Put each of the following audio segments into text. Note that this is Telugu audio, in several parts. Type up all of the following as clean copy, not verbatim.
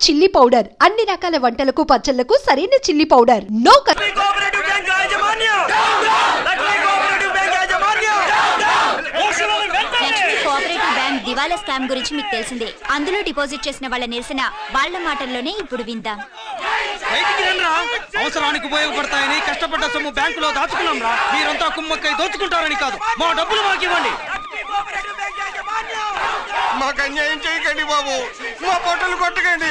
చిల్లీ పౌడర్ అన్ని రకాల వంటలకు పచ్చళ్లకు సరైన చిల్లీ పౌడర్. నో కోఆపరేటివ్ బ్యాంక్ దివాలా స్కామ్ గురించి మీకు తెలిసిందే. అందులో డిపాజిట్ చేసిన వాళ్ళ నిరసన వాళ్ళ మాటల్లోనే ఇప్పుడు విందాం. అవసరానికి ఉపయోగపడతాయని కష్టపడ్డ సొమ్ము బ్యాంకులో దాచుకున్నాం రా. మీరంతా కుమ్మక్కై దోచుకుంటారని కాదు, మా డబ్బులు మాకు ఇవ్వండి. మాకు అన్యాయం చేయకండి బాబు, మా పొట్టలు కొట్టకండి.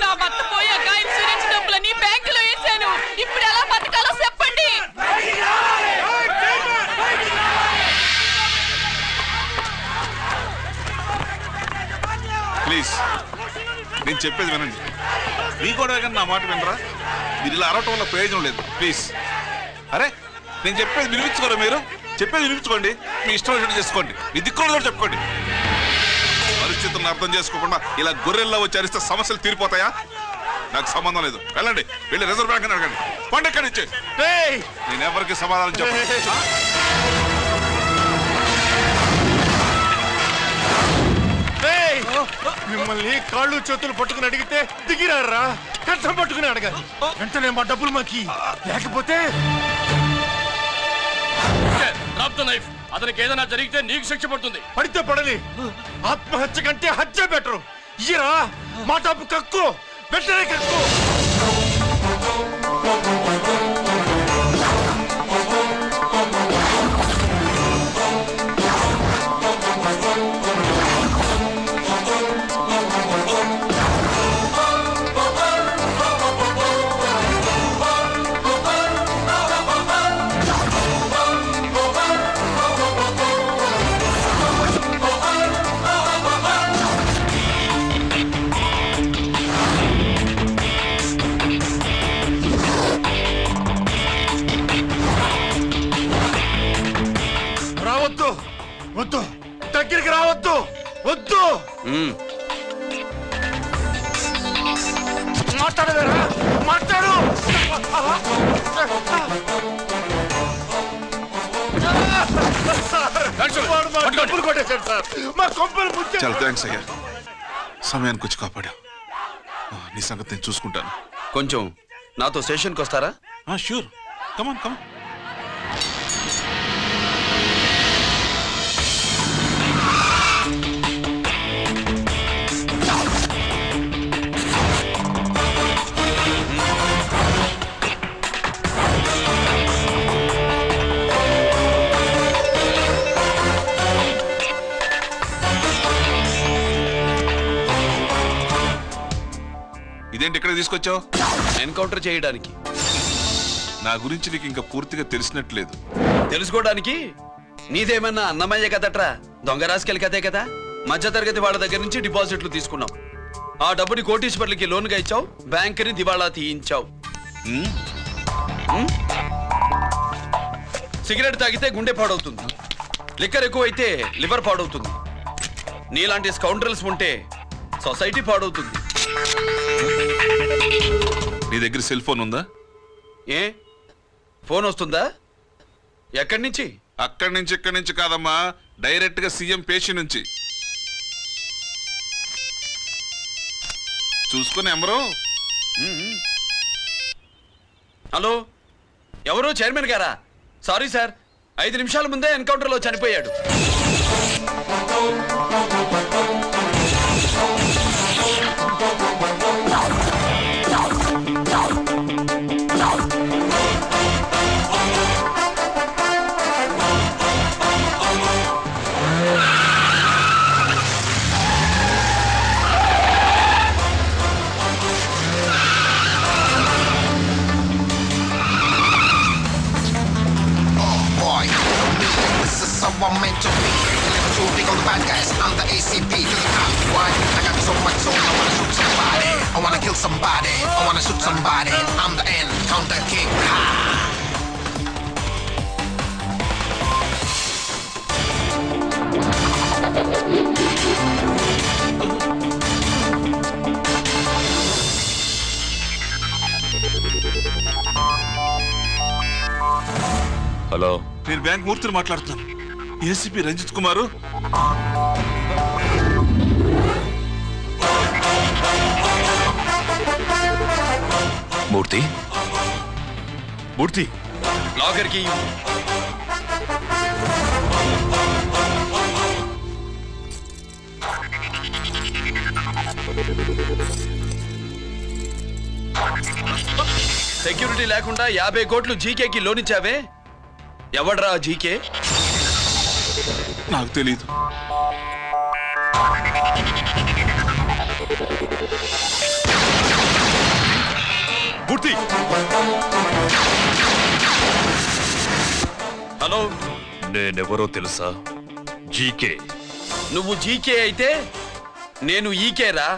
నా భర్త పోయాక ఇన్సూరెన్స్ డబ్బులని బ్యాంకులో వేసాను. ఇప్పుడు ఎలా బతకాలో చెప్పండి. ప్లీజ్ నేను చెప్పేది వినండి. మీ కూడా నా మాట వినరా? మీరు ఇలా అరవటం వల్ల ప్రయోజనం లేదు. ప్లీజ్ అరే నేను చెప్పేది వినిపించుకోరా? మీరు చెప్పేది వినిపించుకోండి, మీ ఇష్టం వచ్చినట్టు చేసుకోండి, మీ దిక్కులో చెప్పుకోండి. పరిస్థితులను అర్థం చేసుకోకుండా ఇలా గొర్రెల్లో వచ్చి అరిస్తే సమస్యలు తీరిపోతాయా? నాకు సంబంధం లేదు. వెళ్ళండి, వెళ్ళి రిజర్వ్ బ్యాంక్ అని అడగండి. పండి ఎక్కడి నుంచి. నేను ఎవరికి సమాధానం చెప్పను. మిమ్మల్ని కాళ్ళు చేతులు పట్టుకుని అడిగితే దిగిరారా? కష్టం పట్టుకుని అడగాలి. వెంటనే మా డబ్బులు మాకి, లేకపోతే అతనికి ఏదైనా జరిగితే నీకు శిక్ష పడుతుంది. పడితే పడని, ఆత్మహత్య కంటే హత్య బెటరు. ఇరా మా డబ్బు కక్కు, వెంటనే కక్కు. వద్దు, దగ్గరికి రావద్దు, వద్దు. మాట్లాడవేరా? మాట్లాడు. డబ్బులు కొట్టేశాడు సార్, మా కొంపలు ముచ్చాడు. చాలా థ్యాంక్స్ అయ్యా, సమయానికి వచ్చి కాపాడావు. నీ సంగతి నేను చూసుకుంటాను. కొంచెం నాతో స్టేషన్కి వస్తారా? షూర్, కమాన్ కమాన్. ఇదేంటి ఇక్కడ తీసుకొచ్చావు? ఎన్కౌంటర్ చేయడానికి. నా గురించి నీకు ఇంకా పూర్తిగా తెలిసినట్లేదు. తెలుసుకోవడానికి నీదేమన్నా అన్నమయ్య కదట్రా, దొంగ రాసుకెళ్ళి కదే కదా. మధ్యతరగతి వాళ్ళ దగ్గర నుంచి డిపాజిట్లు తీసుకున్నావు. ఆ డబ్బుని కోటీశ్వర్లకి లోన్గా ఇచ్చావు, బ్యాంకుని దివాళా తీయించావు. సిగరెట్ తాగితే గుండె పాడవుతుంది, లిక్కర్ ఎక్కువైతే లివర్ పాడవుతుంది. నీలాంటి స్కౌండ్రల్స్ ఉంటే సొసైటీ పాడవుతుంది. నీ దగ్గర సెల్ ఫోన్ ఉందా? ఏ ఫోన్ వస్తుందా? ఎక్కడి నుంచి? అక్కడి నుంచి ఇక్కడి నుంచి కాదమ్మా, డైరెక్ట్ గా సీఎం పేషి నుంచి. చూసుకుని ఎవరు? హలో, ఎవరు? చైర్మన్ గారా? సారీ సార్, 5 నిమిషాల ముందే ఎన్కౌంటర్లో చనిపోయాడు. I'm meant to be. Never too big on the bad guys. I'm the ACP to the top. Why? I got so much soul. I wanna shoot somebody. I wanna kill somebody. I wanna shoot somebody. I'm the end. Counter king. Ha! Hello, నేను బ్యాంక్ మూర్తిని మాట్లాడుతున్నాను. ఏసీపీ రంజిత్ కుమారు. మూర్తి లాకర్ కి సెక్యూరిటీ లేకుండా 50 కోట్లు జీకేకి లోన్ ఇచ్చావే, ఎవడ్రా జీకే? నాకు తెలీదు. మూర్తి హలో, నేనెవరో తెలుసా? జీకే. నువ్వు జీకే అయితే నేను ఈకేరా,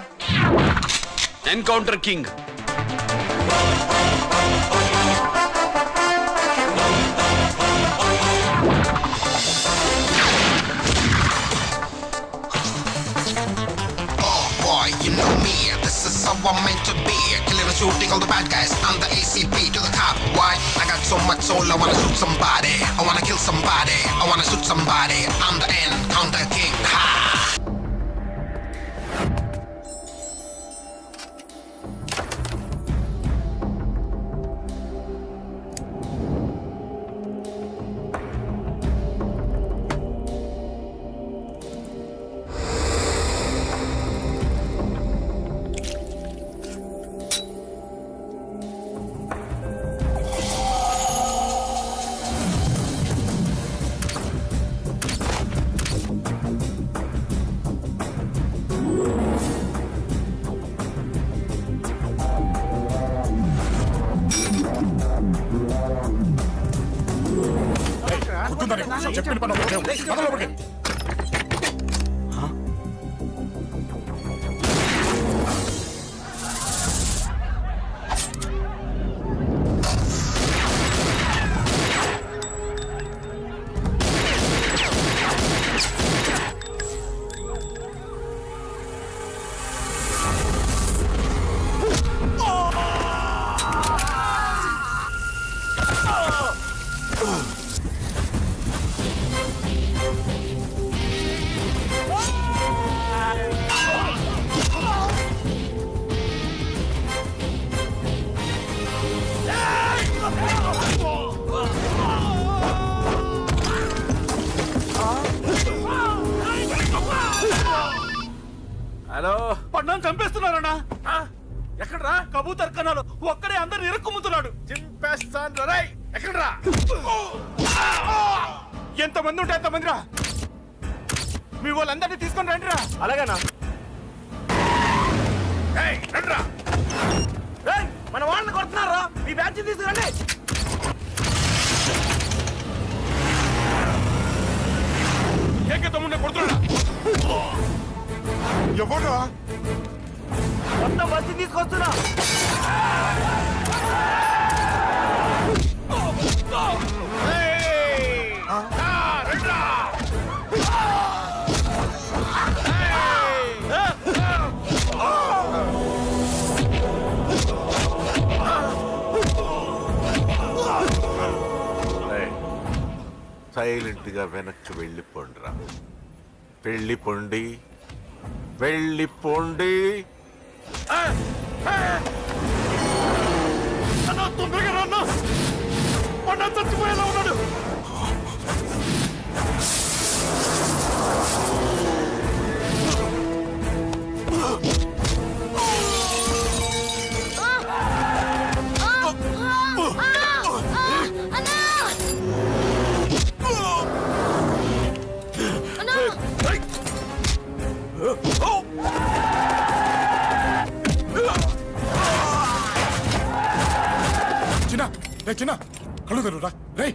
encounter king. Boy, you know me, this is how I'm meant to be. Killing and shooting all the bad guys, I'm the ACP to the cop. Why? I got so much soul, I wanna shoot somebody. I wanna kill somebody, I wanna shoot somebody. I'm the encounter king, ha! చెప్పండి పని హలో, పడ్డాను చంపేస్తున్నారన్నా. ఎక్కడ్రా కబూతర్ కన్నాలు? ఒక్కడే అందరు ఇరుక్కుమ్ముతున్నాడు. చింపేస్తాను రై. ఎక్కడ్రా? ఎంతమంది ఉంటే ఎంతమంది రా. మీ వాళ్ళందరినీ తీసుకొని రండిరా. అలాగేనా? రండిరా. మన వాళ్ళని కొడుతున్నారా? మీ బ్యాచ్ తీసుకురండి. ఏకతమ్ముడిని కొడుతున్నా. ఎవడా మొత్తం బస్సు తీసుకొస్తున్నా. సైలెంట్ గా వెనక్కి వెళ్ళిపోండిరా. వెళ్ళిపోండి, వెళ్ళిపోండి. తొందరగా రాన్నా. మొన్న చచ్చిపోయేలా ఉన్నాడు. చిన్న కళ్ళు తెరురా రే.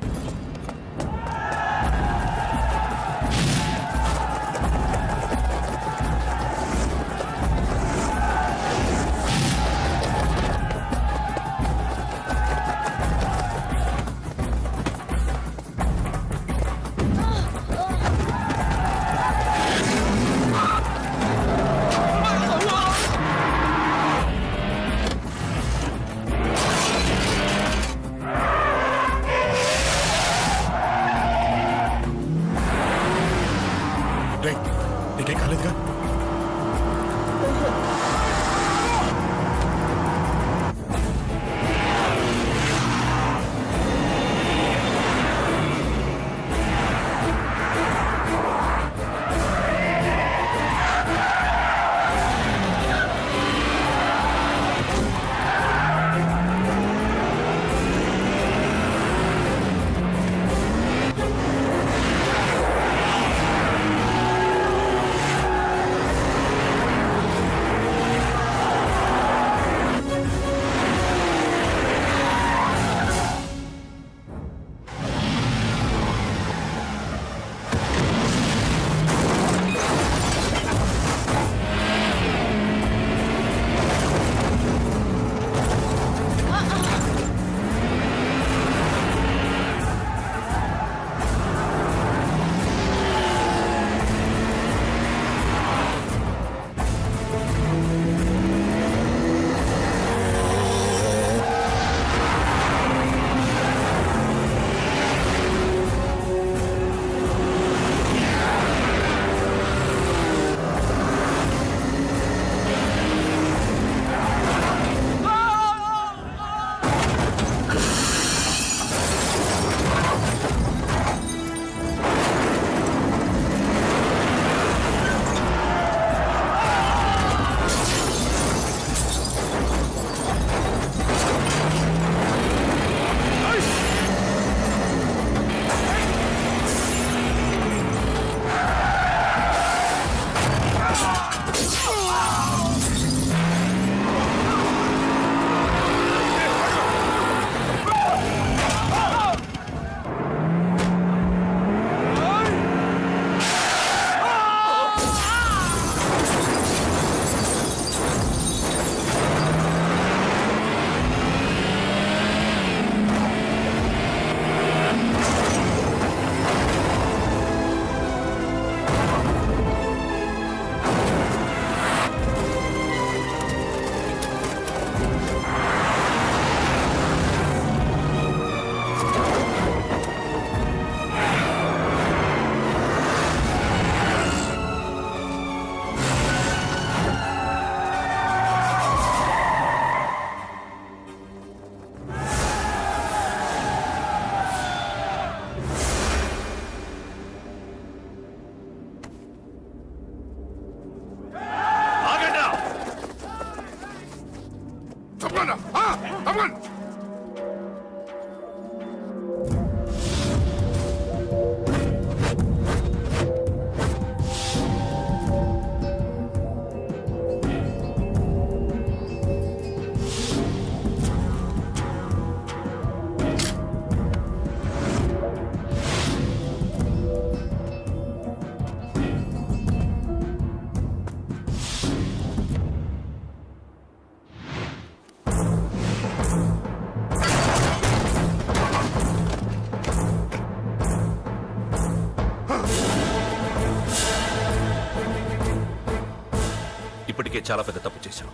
ఇప్పటికే చాలా పెద్ద తప్పు చేశావు.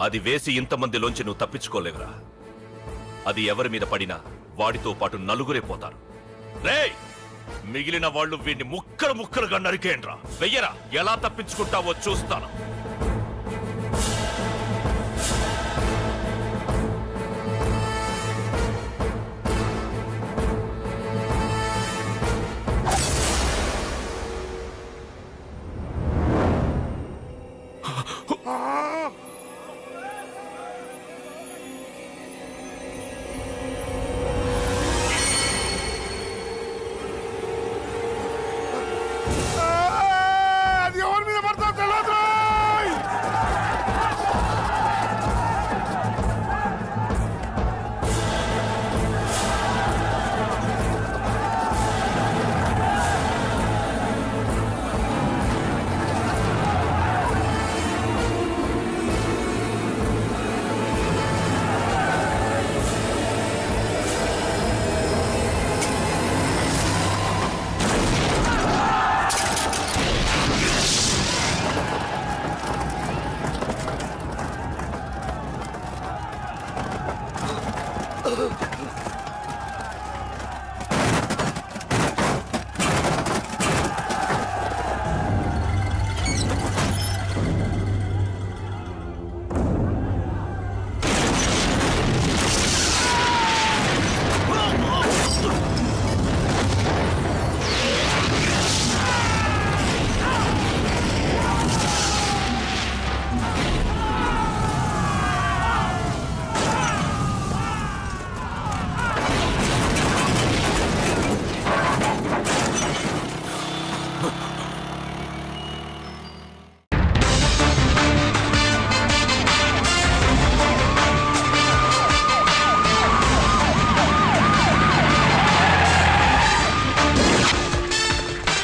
అది వేసి ఇంతమందిలోంచి నువ్వు తప్పించుకోలేవురా. అది ఎవరి మీద పడినా వాడితో పాటు నలుగురే పోతారు. రేయ్, మిగిలిన వాళ్ళు వీడిని ముక్కలు ముక్కలుగా నరికేయండ్రా. వెయ్యరా, ఎలా తప్పించుకుంటావో చూస్తాను. అది ఎవరి మీద పడతా తెలియదు.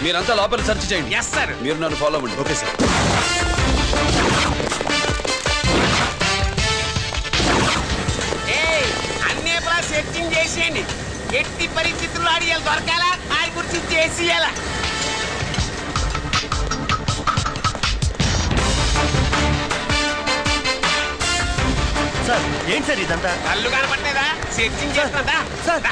మీరంతా లోపల సెర్చ్ చేయండి. Yes sir. మీరు నన్ను ఫాలో అవ్వండి. Okay sir. అన్నీ సెట్టింగ్ చేసేయండి. ఎట్టి పరిస్థితుల్లో ఆడియాలు దొరకాలా, ఆడి గురించి చేసేయాలా. సార్ ఏంటి సార్ ఇదంతా? కళ్ళు కనపట్టలేదా? సెట్టింగ్ చేస్తున్నా సార్.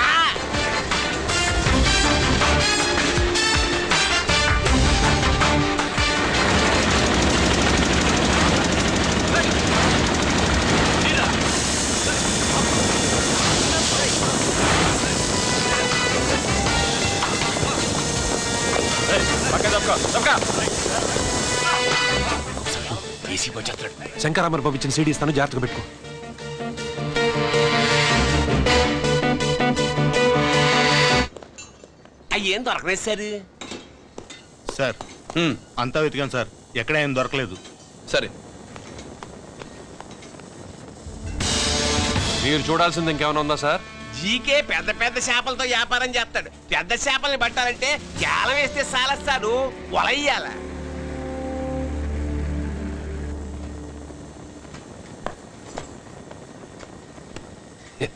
శంకరామర్ పంపించిన సీడీ ఇస్తాను, జాగ్రత్తగా పెట్టుకో. అయ్యేం దొరకలేదు సార్. సార్ అంతా వెతికాను సార్, ఎక్కడ ఏం దొరకలేదు. సరే, మీరు చూడాల్సింది ఇంకేమైనా ఉందా సార్? జీకే పెద్ద పెద్ద చేపలతో వ్యాపారం చేస్తాడు. పెద్ద చేపల్ని పట్టాలంటే జాలం వేస్తే సాలస్తాడు, వలయ్యాల. Yeah.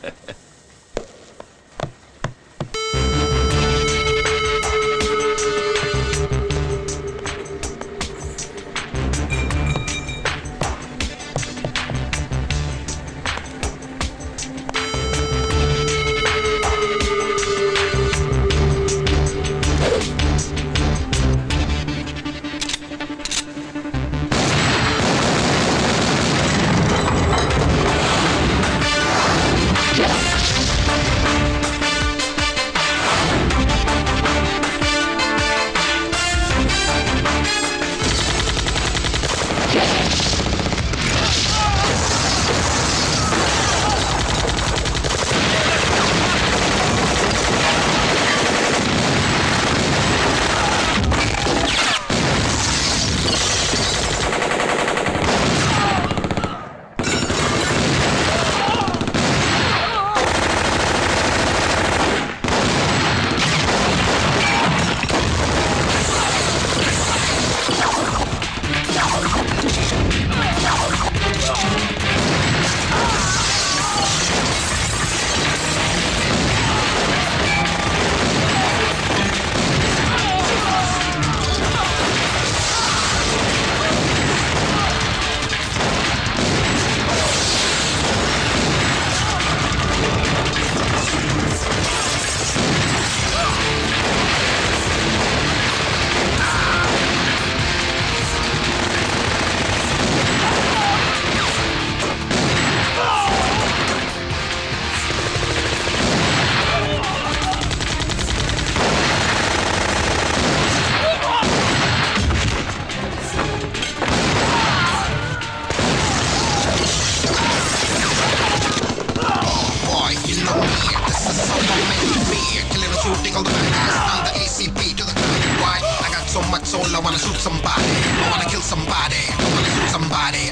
shooting all the bad guys. I'm the ACP to the top. Why? I got so much soul, I wanna shoot somebody. I wanna kill somebody. I wanna shoot somebody.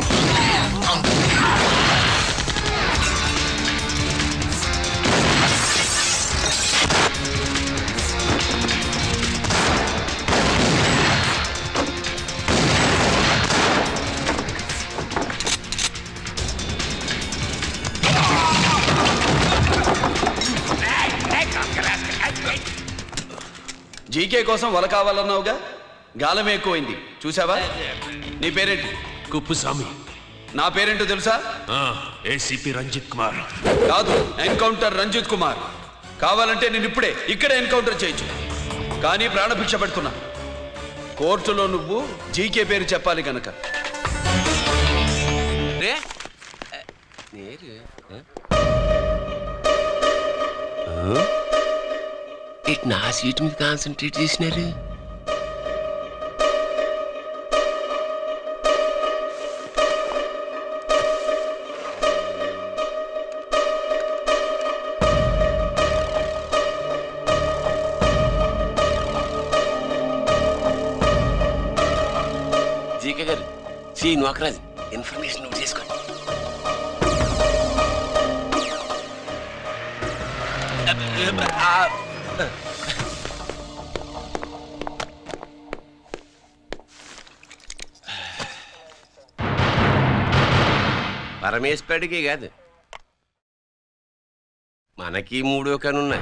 I'm the GK కోసం వల కావాలన్నావుగా, గాలం ఎక్కువైంది చూసావా? నీ పేరేంటి? కుప్పుస్వామి. నా పేరేంటో తెలుసా? ఏసీపీ రంజిత్ కుమార్. కాదు, ఎన్కౌంటర్ రంజిత్ కుమార్. కావాలంటే నేను ఇప్పుడే ఇక్కడే ఎన్కౌంటర్ చేయొచ్చు, కానీ ప్రాణభిక్ష పెడుతున్నా. కోర్టులో నువ్వు జీకే పేరు చెప్పాలి గనక. నా సీట్ మీద కాన్సన్ట్రేట్ చేసినారు. జీకే గారు, సి నోకరాజు, ఇన్ఫర్మేషన్ నువ్వు చేసుకోండి. పరమేశ్వరుడికి కాదు, మనకి 3 కనున్నాయి.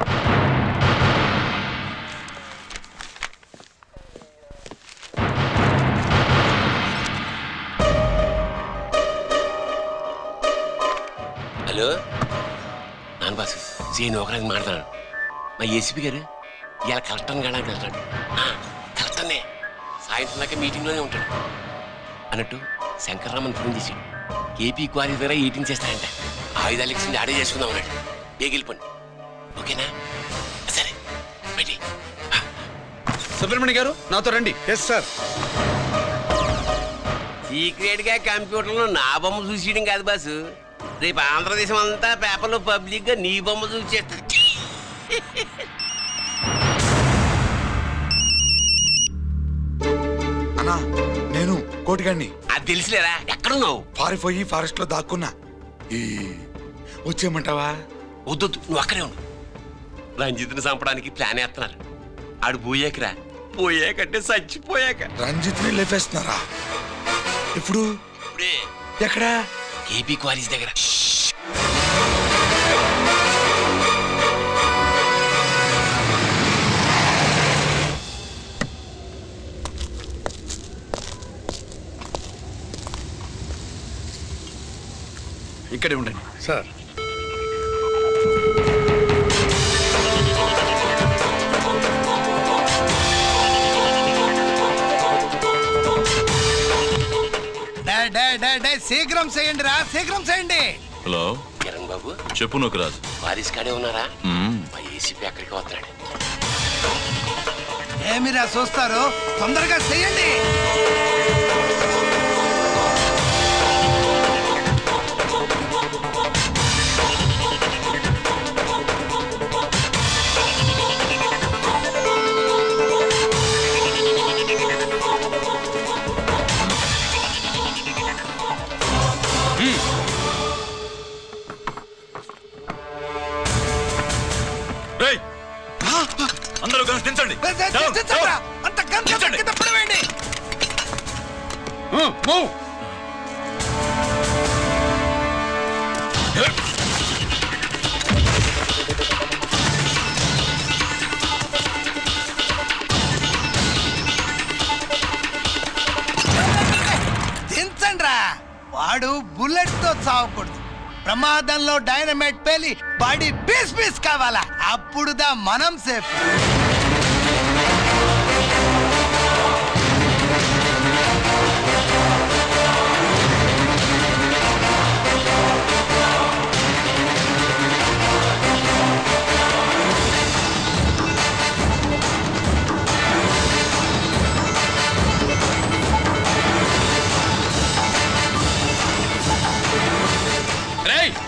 హలో నాన్న బాసు, సీఎన్ ఒకరాజు మాట్లాడుతున్నాను. మా ఏసీపీ గారు ఇలా కలెక్టర్ని కాడానికి వెళ్తాడు. కలెక్టర్నే సాయంత్రం దాకా మీటింగ్లోనే ఉంటాడు. అన్నట్టు శంకర్రామన్ ఫోన్ చేశాడు. ఏపీ క్వారీ ద్వారా ఈటింగ్ చేస్తాడంట. ఆయుధాలు ఇచ్చింది ఆడే చేసుకుందాం అన్నాడు. బేగిలిపోండి, ఓకేనా? సరే బయటి. సుబ్రహ్మణ్య గారు నాతో రండి. Yes sir. సీక్రెట్ గా కంప్యూటర్లో నా బొమ్మ చూసేయడం కాదు బాసు, రేపు ఆంధ్రదేశం అంతా పేపర్లో పబ్లిక్ గా నీ బొమ్మ చూసేస్తా. అన్నా, నేను కోటిగాడిని. అది తెలిసిలేరా? ఎక్కడున్నావు? పారిపోయి ఫారెస్ట్ లో దాక్కున్నా. వచ్చేయమంటావా? వద్దొద్దు, నువ్వు అక్కడే ఉండు. రంజిత్ని చంపడానికి ప్లాన్ వేస్తున్నారు. ఆడు పోయాకరా, పోయాకంటే చచ్చిపోయాక. రంజిత్ ని లేపేస్తున్నారా? ఇప్పుడు ఇప్పుడే. ఎక్కడా? ఏపీ క్వారీస్ దగ్గర. ఇక్కడే ఉండండి సార్. శీఘ్రం చేయండి రా, శీఘ్రం చేయండి. హలో కిరణ్ బాబు, చెప్పు నూకరాజు. వారిస్ కాడే ఉన్నారా? మా ఏసీపీ అక్కడికి వస్తున్నాడు. ఏమిరా చూస్తారు, తొందరగా చేయండి. అందరూ దించండి. అంత కింద పడవేయండి. దించండి రా. వాడు బుల్లెట్ తో చావకూడదు, ప్రమాదంలో డైనమైట్ పేలి బాడీ పీస్ పీస్ కావాలా, అప్పుడుదా మనం సేఫ్.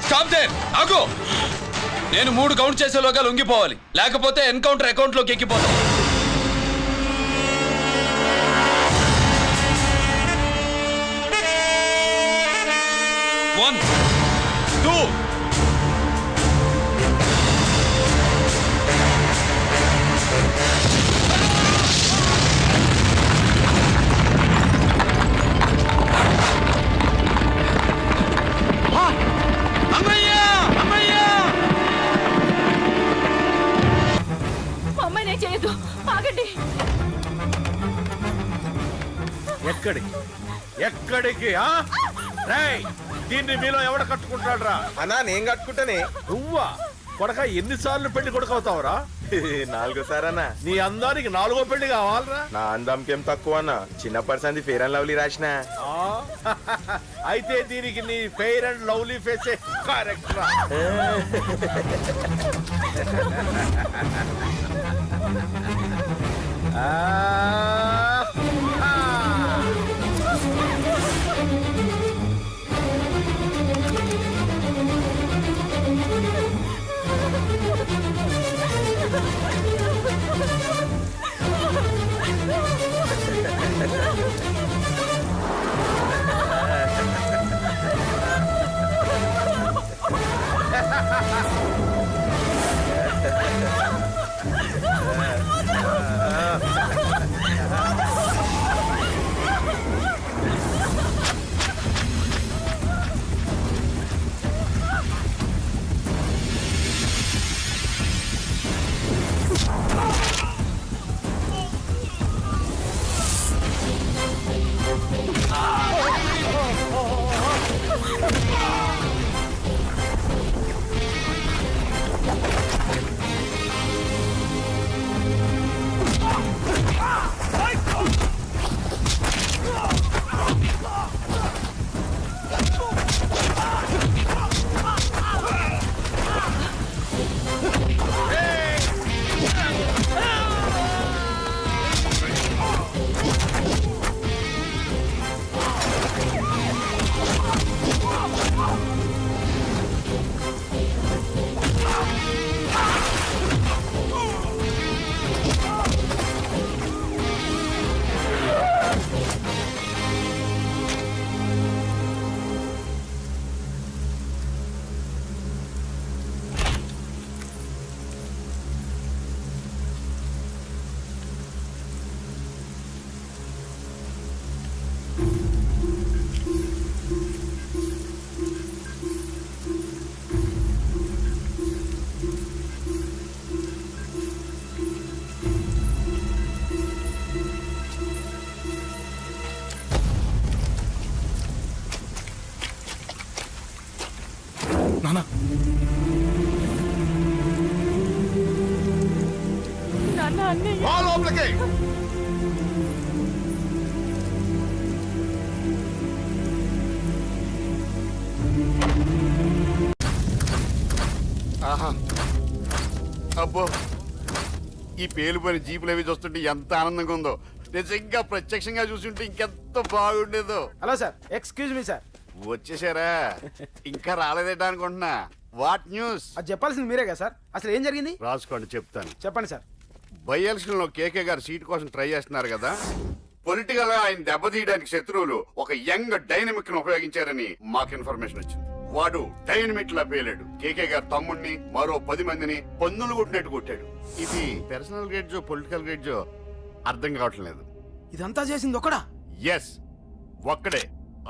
స్టాప్ దేర్, ఆగు. నేను 3 కౌంట్ చేసేలోగా లొంగిపోవాలి, లేకపోతే ఎన్కౌంటర్ అకౌంట్ లోకి ఎక్కిపోతాం. 1 2 మా అమ్మాయి నేను చేయొద్దు, ఆగండి. ఎక్కడికి ఎక్కడికి రేయ్, దీన్ని మీలో ఎవడ కట్టుకుంటాడు రా? అన్నా నేను కట్టుకుంటానే. నువ్వా కొడక? ఎన్నిసార్లు పెళ్లి కొడుకవుతావురా? 4 సారన్నా. నీ అందానికి 4గో పెళ్లి కావాలరా? నా అందంకేం తక్కువ అన్న, చిన్నప్పటి సంది ఫేర్ అండ్ లవ్లీ రాసిన. అయితే దీనికి నీ ఫెయిర్ అండ్ లవ్లీ ఫేసే కరెక్ట్ రా. నాన్న అన్నయ్య లోపలికి అబ్బో, ఈ పేలుపోయిన జీపులు అవి చూస్తుంటే ఎంత ఆనందంగా ఉందో. నిజంగా ప్రత్యక్షంగా చూస్తుంటే ఇంకెంత బాగుండేదో. Hello sir, excuse me sir. వచ్చేసారా? ఇంకా రాలేదేటా అనుకుంటున్నా. What news? అది చెప్పాల్సింది మీరే కదా సార్. అసలు ఏం జరిగింది? రాసుకోండి, చెప్తాను. చెప్పండి సార్. బై ఎలక్షన్ లో కేకే గారు సీట్ కోసం ట్రై చేస్తున్నారు కదా. పొలిటికల్ గా ఆయన దెబ్బతీయడానికి శత్రువులు ఒక యంగ్ డైనమిక్ ను ఉపయోగించారని మాకు ఇన్ఫర్మేషన్ వచ్చింది. వాడు డైనమిక్ లా పేలాడు. కేకే గారు తమ్ముడిని, మరో 10 మందిని పన్నులు కొట్టినట్టు కొట్టాడు. ఇది పర్సనల్ గ్రేడ్జో పొలిటికల్ గ్రేడ్జో అర్థం కావట్లేదు. ఇదంతా చేసింది ఒకడా? ఎస్, ఒక్కడే.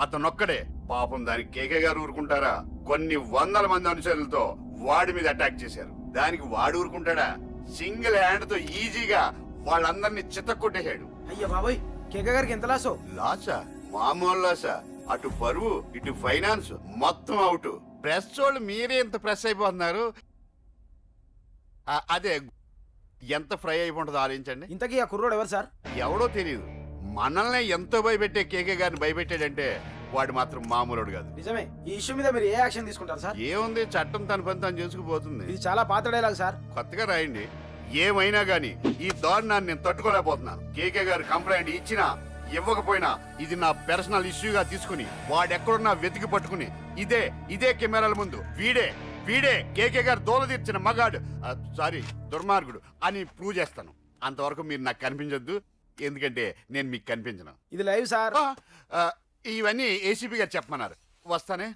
అతనొక్కడే. పాపం దానికి కేకే గారు ఊరుకుంటారా? కొన్ని వందల మంది అనుచరులతో వాడి మీద అటాక్ చేశారు. దానికి వాడు ఊరుకుంటాడా? సింగిల్ హ్యాండ్ తో ఈజీగా వాళ్ళందరినీ చిత్తకొట్టేశాడు. అయ్యా బాబాయ్, కేకే గారికి ఎంత లాసో? లాసా? మామూలు లాసా? అటు పరువు, ఇటు ఫైనాన్స్, మొత్తం అవుట్. ప్రెస్ వాళ్ళు మీరే ఎంత ప్రెస్ అయిపోతున్నారు. అదే ఎంత ఫ్రై అయిపోతుందో ఆలోచించండి. ఇంతకీ ఆ కుర్రోడు ఎవరు సార్? ఎవడో తెలియదు. మనల్ని ఎంతో భయపెట్టే కేకే గారిని భయపెట్టాడంటే వాడు మాత్రం మామూలుడు కాదు. నిజమే. ఈ ఇష్యూ మీద మీరు ఏ యాక్షన్ తీసుకుంటారు సార్? ఏముంది, చట్టం తన పని తను చేసుకుపోతుంది. ఇది చాలా పాత డైలాగ్ సార్. కొత్తగా రాయండి. ఏమైనా గానీ ఈ దారుణాన్ని నేను తట్టుకోలేకపోతున్నాను. కేకే గారు కంప్లైంట్ ఇచ్చినా ఇవ్వకపోయినా ఇది నా పర్సనల్ ఇష్యూగా తీసుకుని వాడెక్కడున్నా వెతికి పట్టుకుని ఇదే కెమెరాల ముందు వీడే వీడే కేకే గారు దోల తీర్చిన మగాడు సారీ దుర్మార్గుడు అని ప్రూవ్ చేస్తాను. అంతవరకు మీరు నాకు కనిపించొద్దు, ఎందుకంటే నేను మీకు కనిపించను. ఇది లైవ్ సార్. ఇవన్నీ ఏసీపీ గారు చెప్పమన్నారు, వస్తానే.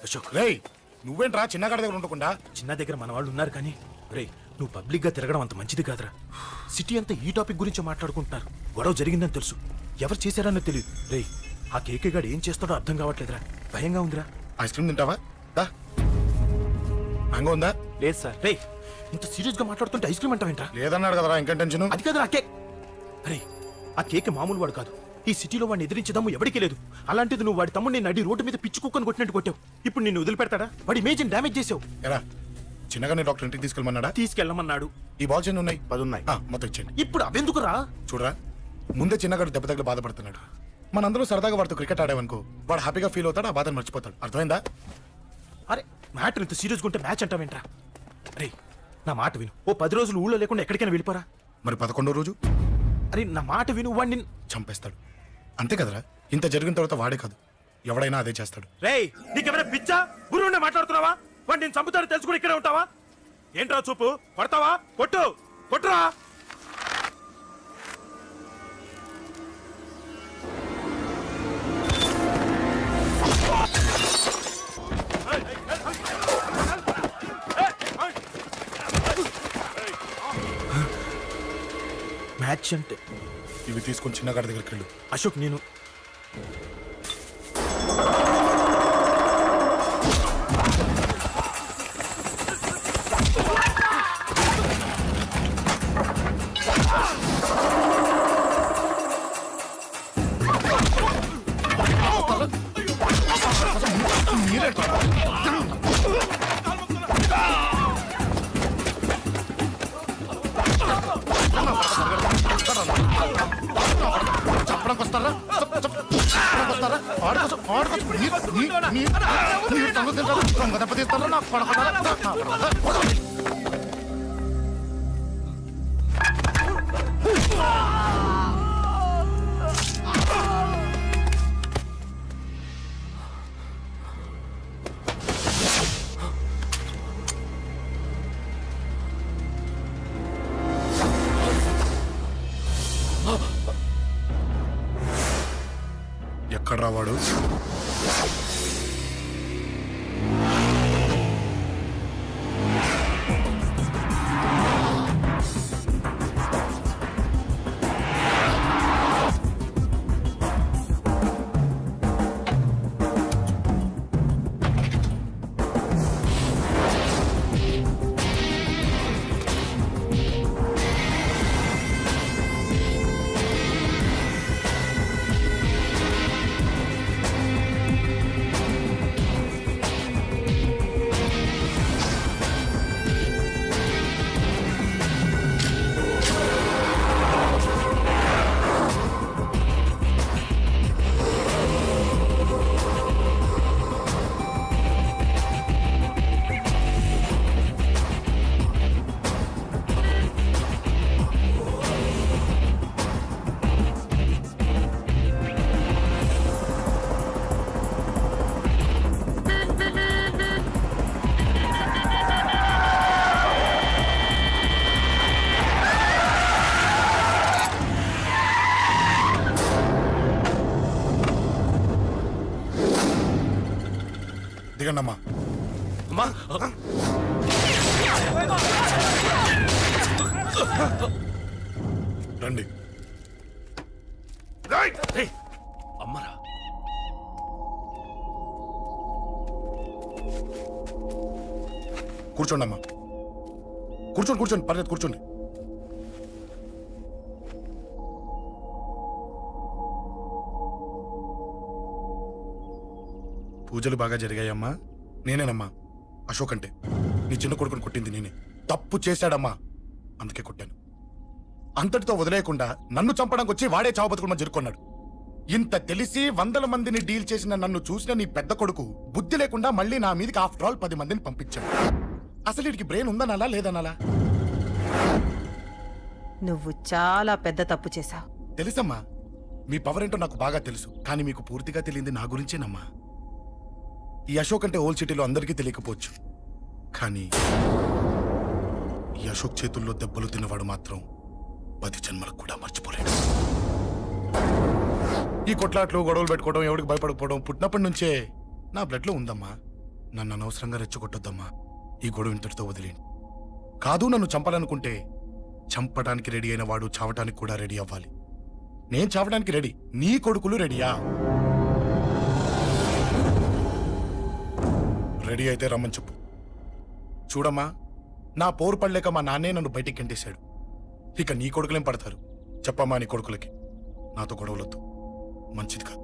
అశోక్ రేయ్, నువ్వేంట్రా చిన్నగాడి దగ్గర ఉండకుండా? చిన్న దగ్గర మన వాళ్ళు ఉన్నారు కానీ రేయ్, నువ్వు పబ్లిక్ గా తిరగడం అంత మంచిది కాదురా. సిటీ అంతా ఈ టాపిక్ గురించి మాట్లాడుకుంటున్నారు. గొడవ జరిగిందని తెలుసు, ఎవరు చేశారన్నో తెలియదు. రేయ్, ఆ కేకే గాడు ఏం చేస్తాడో అర్థం కావట్లేదురా, భయంగా ఉందిరా. ఐస్ క్రీమ్ తింటావా? మ్యాంగో ఉందా? లేదు సార్. రేయ్, ఇంత సీరియస్ గా మాట్లాడుతుంటే ఐస్ క్రీమ్ అంటావేంట్రా? లేదన్నాడు కదరా, ఇంకా టెన్షన్. అది కదా ఆ కేక్. అరే, ఆ కేక్ మామూలు వాడు కాదు. ఈ సిటీలో వాడిని ఎదిరించదమ్ము ఎవరికీ లేదు. అలాంటిది నువ్వు వాడి తమ్ముడిని నడి రోడ్డు మీద పిచ్చి కుక్కని కొట్టినట్టు కొట్టావు. ఇప్పుడు నిన్ను వదిలిపెడతాడా? వాడి ఇమేజ్ని డ్యామేజ్ చేసావు. ఎరా, చిన్నగానే డాక్టర్ ఇంటికి తీసుకెళ్ళమన్నాడా? తీసుకెళ్ళమన్నాడు. ఈ బాల్స్ ఎన్ని ఉన్నాయి? 10 ఉన్నాయి. మొత్తం ఇచ్చేయండి. ఇప్పుడు అవెందుకురా? చూడరా, ముందే చిన్నగాడు దెబ్బ తగిలి బాధపడుతున్నాడు. మనందరూ సరదాగా వాడితో క్రికెట్ ఆడామనుకో, వాడు హ్యాపీగా ఫీల్ అవుతాడు, ఆ బాధను మర్చిపోతాడు. అర్థమైందా? అరే, మ్యాటర్ ఇంత సీరియస్గా ఉంటే మ్యాచ్ అంటావేంట్రా? అరే, నా మాట విను. ఓ 10 రోజులు ఊళ్ళో లేకుండా ఎక్కడికైనా వెళ్ళిపోరా. మరి 11వ రోజు? అరే, నా మాట విను, వాడిని చంపేస్తాడు. అంతే కదరా? ఇంత జరిగిన తర్వాత వాడే కాదు, ఎవడైనా అదే చేస్తాడు. రేయ్, నీకెవరైనా పిచ్చా? గురువునే మాట్లాడుతున్నావా? వాడు నేను చంపుతాను తెలుసుకుని ఇక్కడే ఉంటావా? ఏంట్రా చూపు? కొడతావా? కొట్టు, కొట్టురా. మ్యాచ్ అంటే ఇవి తీసుకొని చిన్నగాడి దగ్గరికి వెళ్ళు. అశోక్, నేను ఎక్కడ రావాడు? దిగండమ్మా. రండి. అమ్మరా, కూర్చోండి అమ్మా. కూర్చోండి, కూర్చోండి, పర్లేదు, కూర్చోండి. పూజలు బాగా జరిగాయమ్మా? నేనేనమ్మా, అశోక్ అంటే. నీ చిన్న కొడుకుని కొట్టింది నేనే. తప్పు చేశాడమ్మా, అందుకే కొట్టాను. అంతటితో వదిలేయకుండా నన్ను చంపడానికి వచ్చి వాడే చావు బతుకుని జరుపుకున్నాడు. ఇంత తెలిసి 100 మందిని డీల్ చేసిన నన్ను చూసిన నీ పెద్ద కొడుకు బుద్ధి లేకుండా మళ్ళీ నా మీదకి ఆఫ్టర్ ఆల్ 10 మందిని పంపించాడు. అసలు వీడికి బ్రెయిన్ ఉందనాలా లేదనాలా? నువ్వు చాలా పెద్ద తప్పు చేశావు. తెలుసమ్మా, మీ పవర్ ఏంటో నాకు బాగా తెలుసు. కానీ మీకు పూర్తిగా తెలియంది నా గురించేనమ్మా. ఈ అశోక్ అంటే ఓల్డ్ సిటీలో అందరికీ తెలియకపోవచ్చు, కానీ ఈ అశోక్ చేతుల్లో దెబ్బలు తిన్నవాడు మాత్రం 10 జన్మలకు కూడా మర్చిపోలేడు. ఈ కొట్లాట్లు, గొడవలు పెట్టుకోవడం, ఎవరికి భయపడకపోవడం పుట్టినప్పటి నుంచే నా బ్లడ్లో ఉందమ్మా. నన్ను అనవసరంగా రెచ్చగొట్టొద్దమ్మా. ఈ గొడవ ఇంతటితో వదిలేండి. కాదు, నన్ను చంపాలనుకుంటే చంపడానికి రెడీ అయిన వాడు చావటానికి కూడా రెడీ అవ్వాలి. నేను చావడానికి రెడీ, నీ కొడుకులు రెడీయా? రెడీ అయితే రమ్మని చెప్పు. చూడమ్మా, నా పోరు పడలేక మా నాన్నే నన్ను బయటికి గెంటేశాడు. ఇక నీ కొడుకులేం పడతారు? చెప్పమ్మా నీ కొడుకులకి నాతో గొడవలొద్దు, మంచిది కాదు.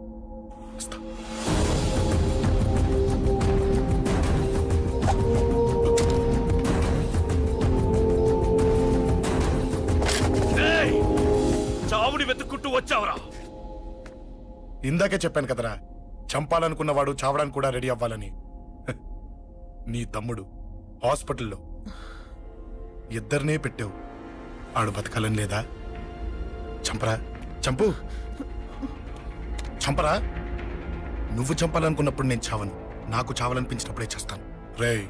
వస్తా. చావుని వెతుక్కుంటూ వచ్చావురా. ఇందాకే చెప్పాను కదరా, చంపాలనుకున్నవాడు చావడానికి కూడా రెడీ అవ్వాలని. నీ తమ్ముడు హాస్పిటల్లో ఇద్దరినే పెట్టావు. ఆడు బతకాలని లేదా? చంపరా, చంపు, చంపరా. నువ్వు చంపాలనుకున్నప్పుడు నేను చావను, నాకు చావాలనిపించినప్పుడే చేస్తాను. రేయ్,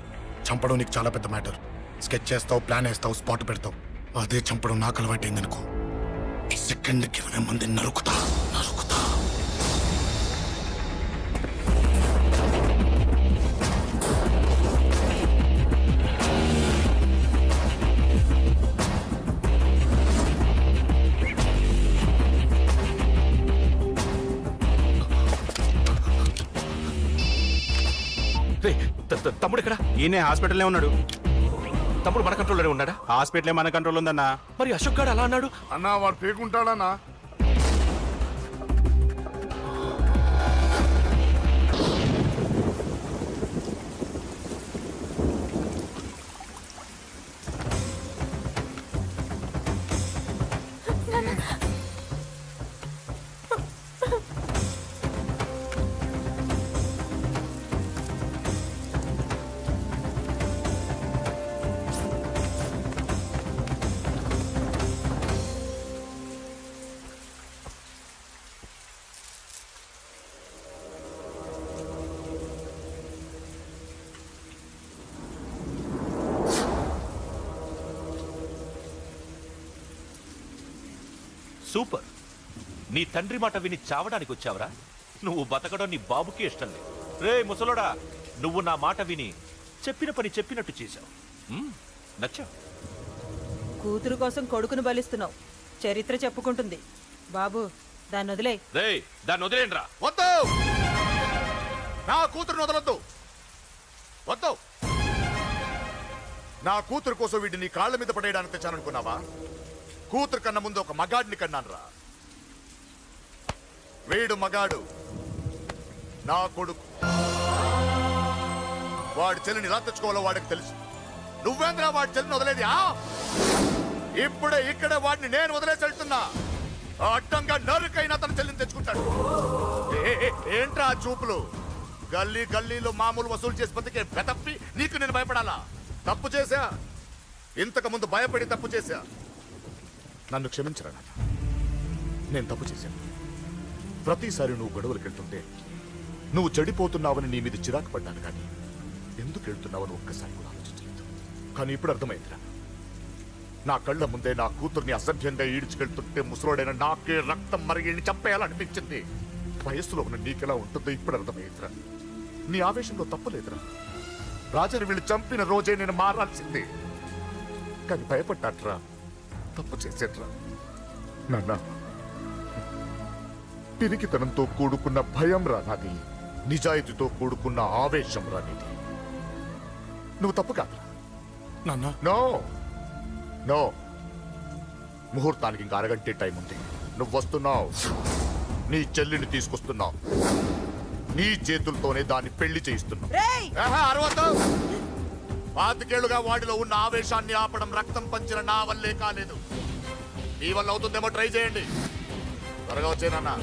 చంపడం నీకు చాలా పెద్ద మ్యాటర్. స్కెచ్ చేస్తావు, ప్లాన్ వేస్తావు, స్పాట్ పెడతావు. అదే చంపడం నాకు అలవాటైందనుకో, సెకండ్కి 20 మందిని నరుకుతా. తమ్ముడు ఎక్కడ? ఈయనే హాస్పిటల్లో ఉన్నాడు. తమ్ముడు మన కంట్రోల్లోనే ఉన్నాడా? హాస్పిటలే మన కంట్రోల్ ఉందన్నా. మరి అశోక్ గారు అలా అన్నాడు. అన్నా వాడు పేకుంటాడన్నా. సూపర్. నీ తండ్రి మాట విని చావడానికి వచ్చావరా? నువ్వు బతకడం నీ బాబుకి ఇష్టం లేదు. రే ముసలోడా, నువ్వు నా మాట విని చెప్పిన పని చెప్పినట్టు చేశావు. నచ్చావు. కూతురు కోసం కొడుకును బలిస్తున్నావు. చరిత్ర చెప్పుకుంటుంది. బాబు, దాన్ని వదిలే. రే, దాన్ని వదిలేండ్రా. వద్దు, నా కూతురుని వదలొద్దు. వద్దు, నా కూతురు కోసం వీటిని కాళ్ళ మీద పడేయడానికి తెచ్చాననుకున్నావా? కూతురు కన్నా ముందు ఒక మగాడిని కన్నానురా. వీడు మగాడు, నా కొడుకు. వాడి చెల్లిని ఎలా తెచ్చుకోవాలో వాడికి తెలుసు. నువ్వేంద్రా వాడి చెల్లిని వదిలేది? ఇప్పుడే ఇక్కడే వాడిని నేను వదిలేసి వెళ్తున్నా. అడ్డంగా నరుకైనా తన చెల్లిని తెచ్చుకుంటాడు. ఏంట్రా చూపులు? గల్లీ గల్లీలో మామూలు వసూలు చేసి బతికే బెతప్పి నీకు నేను భయపడాలా? తప్పు చేశా, ఇంతకు ముందు భయపడి తప్పు చేశా. నన్ను క్షమించరా నాన్న, నేను తప్పు చేశాను. ప్రతిసారి నువ్వు గొడవలకు వెళ్తుంటే నువ్వు చెడిపోతున్నావని నీ మీద చిరాకు పడ్డాను, కానీ ఎందుకు వెళ్తున్నావని ఒక్కసారి కూడా ఆలోచించలేదు. కానీ ఇప్పుడు అర్థమైందిరా, నా కళ్ళ ముందే నా కూతుర్ని అసభ్యంగా ఈడ్చుకెళ్తుంటే ముసలోడైన నాకే రక్తం మరిగిని చంపేయాలనిపించింది. వయస్సులో ఉన్న నీకెలా ఉంటుందో ఇప్పుడు అర్థమైందిరా. నీ ఆవేశంలో తప్పులేదురా. రాజాని వీళ్ళు చంపిన రోజే నేను మారాల్సిందే, కానీ భయపడ్డాట్రా, తప్పు చేసేట్రా. నాన్న, పిరికితనంతో కూడుకున్న భయం రా నాది, నిజాయితీతో కూడుకున్న ఆవేశం రా నీది. నువ్వు తప్పు కాదు నాన్న. నో నో, ముహూర్తానికి ఇంకా అరగంటే టైం ఉంది. నువ్వు వస్తున్నావు, నీ చెల్లిని తీసుకొస్తున్నావు, నీ చేతులతోనే దాన్ని పెళ్లి చేయిస్తున్నావు. అరవద్దు. 25 ఏళ్లుగా వాడిలో ఉన్న ఆవేశాన్ని ఆపడం రక్తం పంచిన నా వల్లే కాలేదు. నీ వల్ల అవుతుందేమో ట్రై చేయండి. త్వరగా వచ్చేనన్నా.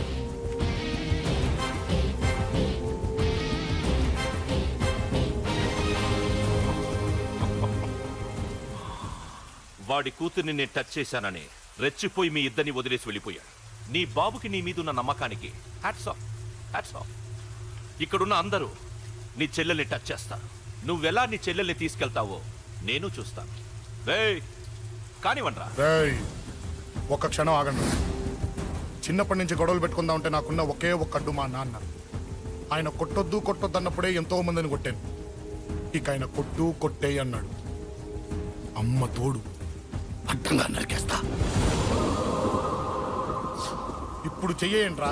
వాడి కూతుర్ని నేను టచ్ చేశానని రెచ్చిపోయి మీ ఇద్దరిని వదిలేసి వెళ్ళిపోయాడు. నీ బాబుకి నీ మీదున్న నమ్మకానికి హ్యాట్స్ ఆఫ్, హ్యాట్స్ ఆఫ్. ఇక్కడున్న అందరూ నీ చెల్లెల్ని టచ్ చేస్తారు. నువ్వెలా నీ చెల్లెల్ని తీసుకెళ్తావో నేను చూస్తాను. రేయ్ కానివ్వండ్రా. రేయ్, ఒక్క క్షణం ఆగండి. చిన్నప్పటి నుంచి గొడవలు పెట్టుకుందాం అంటే నాకున్న ఒకే ఒక్క అడ్డు మా నాన్న. ఆయన కొట్టొద్దు అన్నప్పుడే ఎంతో మందిని కొట్టాను. ఇక ఆయన కొట్టే అన్నాడు. అమ్మ తోడు అడ్డంగా నరికేస్తా. ఇప్పుడు చెయ్యేయంట్రా.